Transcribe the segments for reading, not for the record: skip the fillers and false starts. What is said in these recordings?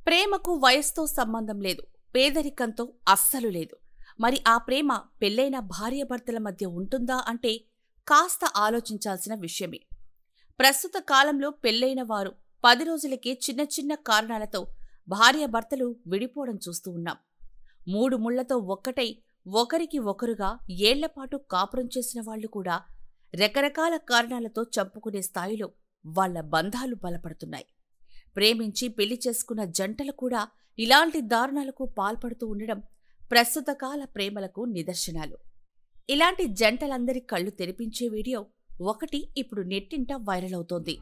ప్రేమకు వయస్సుతో సంబంధం లేదు, పేదరికంతో అస్సలు లేదు. మరి ఆ ప్రేమ పెళ్లైన భార్యాభర్తల మధ్య ఉంటుందా అంటే కాస్త ఆలోచించాల్సిన విషయమే. ప్రస్తుత కాలంలో పెళ్లైన వారు 10 రోజులకే చిన్న చిన్న కారణాలతో భార్యాభర్తలు విడిపోవడం చూస్తూ ఉన్నాం. 3 ముళ్లతో ఒక్కటై ఒకరికి ఒకరుగా ఏళ్లపాటు కాపురం చేసిన వాళ్లు కూడా రకరకాల కారణాలతో చంపుకునే స్థాయిలో వాళ్ల బంధాలు బలపడుతున్నాయి. ప్రేమించి పెళ్లి చేసుకున్న జంటలు కూడా ఇలాంటి దారుణాలకు పాల్పడుతూ ఉండడం ప్రస్తుత కాల ప్రేమలకు నిదర్శనాలు. ఇలాంటి జంటలందరి కళ్లు తెరిపించే వీడియో ఒకటి ఇప్పుడు నెట్టింట వైరల్ అవుతోంది.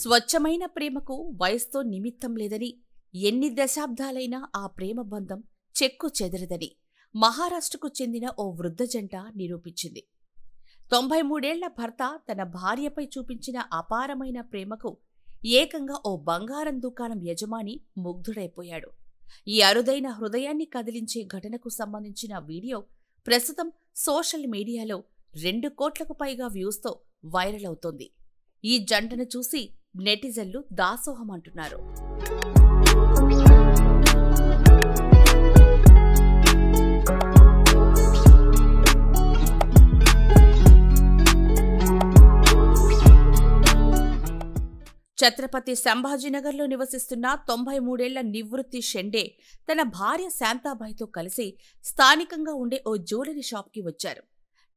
స్వచ్ఛమైన ప్రేమకు వయస్సుతో నిమిత్తం లేదని, ఎన్ని దశాబ్దాలైనా ఆ ప్రేమ బంధం చెక్కు చెదరదని మహారాష్ట్రకు చెందిన ఓ వృద్ధ జంట నిరూపించింది. 93 ఏళ్ల భర్త తన భార్యపై చూపించిన అపారమైన ప్రేమకు ఏకంగా ఓ బంగారం దుకాణం యజమాని ముగ్ధుడైపోయాడు. ఈ అరుదైన హృదయాన్ని కదిలించే ఘటనకు సంబంధించిన వీడియో ప్రస్తుతం సోషల్ మీడియాలో 2 కోట్లకు పైగా వ్యూస్తో వైరల్ అవుతోంది. ఈ జంటను చూసి నెటిజన్లు దాసోహమంటున్నారు. ఛత్రపతి సంభాజీనగర్లో నివసిస్తున్న 93 ఏళ్ల నివృత్తి షెండే తన భార్య శాంతాబాయితో కలిసి స్థానికంగా ఉండే ఓ జ్యువెలరీ షాప్కి వచ్చారు.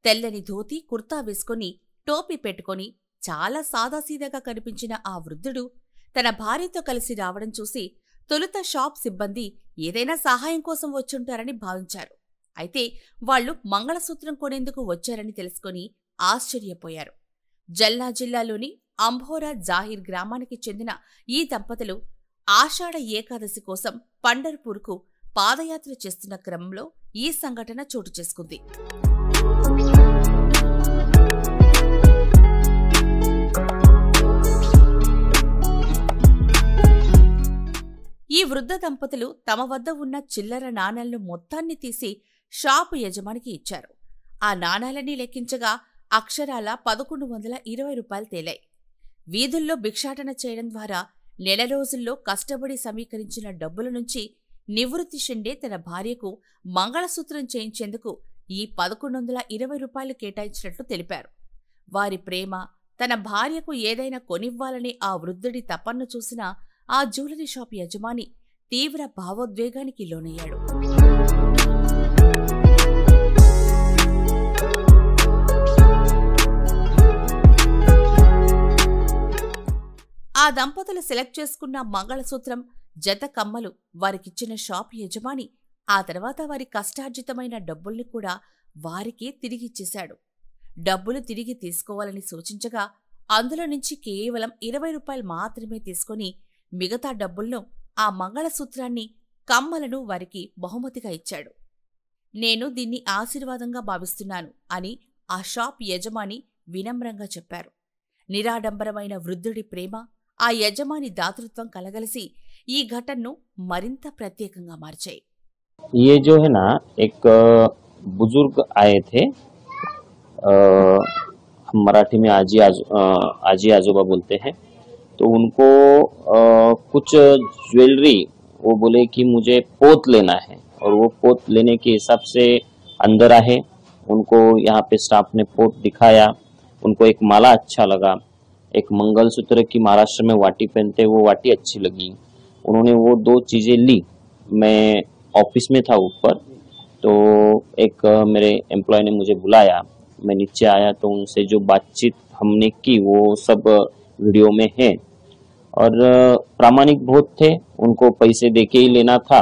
తెల్లని ధోతి, కుర్తా వేసుకుని టోపీ పెట్టుకుని చాలా సాదాసీదాగా కనిపించిన ఆ వృద్ధుడు తన భార్యతో కలిసి రావడం చూసి తొలుత షాప్ సిబ్బంది ఏదైనా సహాయం కోసం వచ్చుంటారని భావించారు. అయితే వాళ్లు మంగళసూత్రం కొనేందుకు వచ్చారని తెలుసుకుని ఆశ్చర్యపోయారు. జల్నా జిల్లాలోని అంభోరా జాహిర్ గ్రామానికి చెందిన ఈ దంపతులు ఆషాఢ ఏకాదశి కోసం పండర్పూర్కు పాదయాత్ర చేస్తున్న క్రమంలో ఈ సంఘటన చోటు చేసుకుంది. ఈ వృద్ధ దంపతులు తమ వద్ద ఉన్న చిల్లర నాణేలను మొత్తాన్ని తీసి షాపు యజమానికి ఇచ్చారు. ఆ నాణేలన్నీ లెక్కించగా అక్షరాల 1120 రూపాయలు తేలాయి. వీధుల్లో భిక్షాటన చేయడం ద్వారా నెల రోజుల్లో కష్టపడి సమీకరించిన డబ్బుల నుంచి నివృత్తి షెండే తన భార్యకు మంగళసూత్రం చేయించేందుకు ఈ 1120 రూపాయలు కేటాయించినట్లు తెలిపారు. వారి ప్రేమ, తన భార్యకు ఏదైనా కొనివ్వాలనే ఆ వృద్ధుడి తపన్ను చూసిన ఆ జ్యువెలరీ షాప్ యజమాని తీవ్ర భావోద్వేగానికి లోనయ్యాడు. ఆ దంపతులు సెలెక్ట్ చేసుకున్న మంగళసూత్రం, జత కమ్మలు వారికిచ్చిన షాప్ యజమాని ఆ తర్వాత వారి కష్టార్జితమైన డబ్బుల్ని కూడా వారికే తిరిగిచ్చేశాడు. డబ్బులు తిరిగి తీసుకోవాలని సూచించగా అందులో నుంచి కేవలం 20 రూపాయలు మాత్రమే తీసుకుని మిగతా డబ్బులను, ఆ మంగళసూత్రాన్ని, కమ్మలను వారికి బహుమతిగా ఇచ్చాడు. నేను దీన్ని ఆశీర్వాదంగా భావిస్తున్నాను అని ఆ షాప్ యజమాని వినమ్రంగా చెప్పారు. నిరాడంబరమైన వృద్ధుడి ప్రేమ, ఆ యజమాని దాతృత్వం కలగలిసి ఈ ఘటనను మరింత ప్రత్యేకంగా మార్చాయి. ये जो है ना, एक बुजुर्ग आए थे, हम मराठी में आजी आजोबा बोलते हैं, तो उनको कुछ ज्वेलरी, वो बोले कि मुझे पोत लेना है, और वो पोत लेने के हिसाब से अंदर आए. उनको यहाँ पे स्टाफ ने पोत दिखाया. उनको एक माला अच्छा लगा, एक मंगलसूत्र की महाराष्ट्र में वाटी पहनते, वो वाटी अच्छी लगी. उन्होंने वो 2 चीजें ली. मैं ऑफिस में था ऊपर, तो एक मेरे एम्प्लॉय ने मुझे बुलाया. मैं नीचे आया तो उनसे जो बातचीत हमने की वो सब वीडियो में है. और प्रामाणिक बहुत थे, उनको पैसे देके ही लेना था.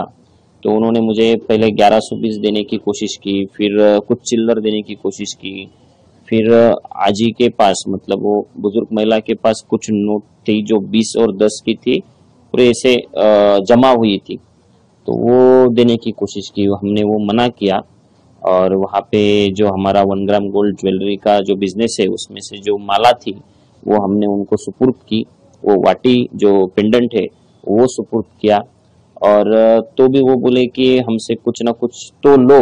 तो उन्होंने मुझे पहले 1120 देने की कोशिश की, फिर कुछ चिल्लर देने की कोशिश की. फिर आजी के पास, मतलब वो बुजुर्ग महिला के पास कुछ नोट थी जो 20 और 10 की थी, पूरे ऐसे जमा हुई थी, तो वो देने की कोशिश की. हमने वो मना किया. और वहाँ पे जो हमारा 1 ग्राम गोल्ड ज्वेलरी का जो बिजनेस है, उसमें से जो माला थी वो हमने उनको सुपुर्द की. वो वाटी जो पेंडेंट है वो सुपुर्द किया. और तो भी वो बोले कि हमसे कुछ ना कुछ तो लो.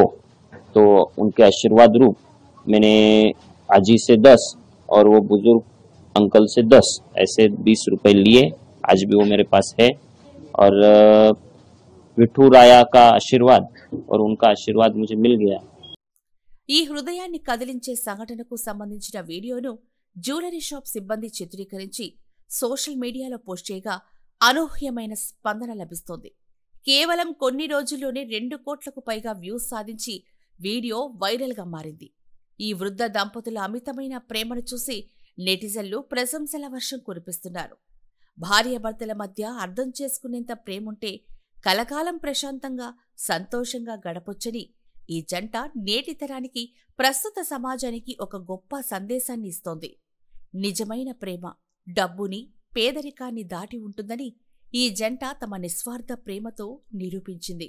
तो उनके आशीर्वाद रूप मैंने आजी से 10 और वो बुजुर्ग अंकल से 10 ऐसे 20 रुपए लिए, आज भी वो मेरे पास है। और विठू राया का आशीर्वाद और उनका आशीर्वाद मुझे मिल गया। ఈ హృదయాన్ని కదిలించే సంఘటనకు సంబంధించిన వీడియోను జ్యువెలరీ షాప్ సిబ్బంది చిత్రీకరించి సోషల్ మీడియాలో పోస్ట్ చేయగా అనూహ్యమైన స్పందన లభిస్తోంది. కేవలం కొన్ని రోజుల్లోనే 2 కోట్లకు పైగా వ్యూస్ సాధించి వీడియో వైరల్గా మారింది. ఈ వృద్ధ దంపతుల అమితమైన ప్రేమను చూసి నెటిజన్లు ప్రశంసల వర్షం కురిపిస్తున్నారు. భార్యాభర్తల మధ్య అర్థం చేసుకునేంత ప్రేముంటే కలకాలం ప్రశాంతంగా సంతోషంగా గడపొచ్చని ఈ జంట నేటి తరానికి, ప్రస్తుత సమాజానికి ఒక గొప్ప సందేశాన్ని ఇస్తోంది. నిజమైన ప్రేమ డబ్బుని, పేదరికాన్ని దాటి ఉంటుందని ఈ జంట తమ నిస్వార్థ ప్రేమతో నిరూపించింది.